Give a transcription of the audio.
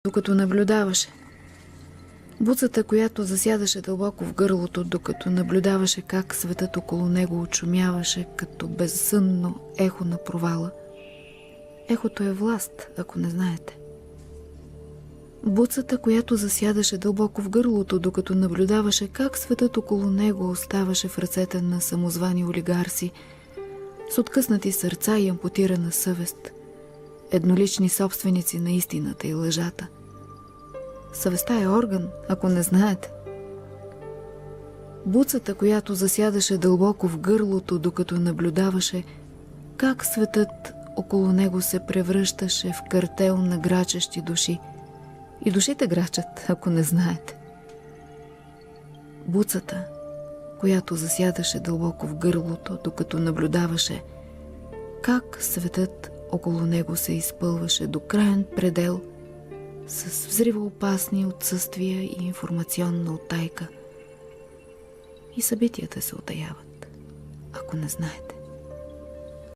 докато наблюдаваше. Буцата, която засядаше дълбоко в гърлото, докато наблюдаваше как светът около него очумяваше като безсънно ехо на провала. Ехото е власт, ако не знаете. Буцата, която засядаше дълбоко в гърлото, докато наблюдаваше как светът около него оставаше в ръцете на самозвани олигарси, с откъснати сърца и ампутирана съвест, еднолични собственици на истината и лъжата. Съвестта е орган, ако не знаете. Буцата, която засядаше дълбоко в гърлото, докато наблюдаваше как светът около него се превръщаше в картел на грачещи души. И душите грачат, ако не знаете. Буцата, която засядаше дълбоко в гърлото, докато наблюдаваше как светът около него се изпълваше до краен предел с взривоопасни отсъствия и информационна утайка. И събитията се утаяват, ако не знаете.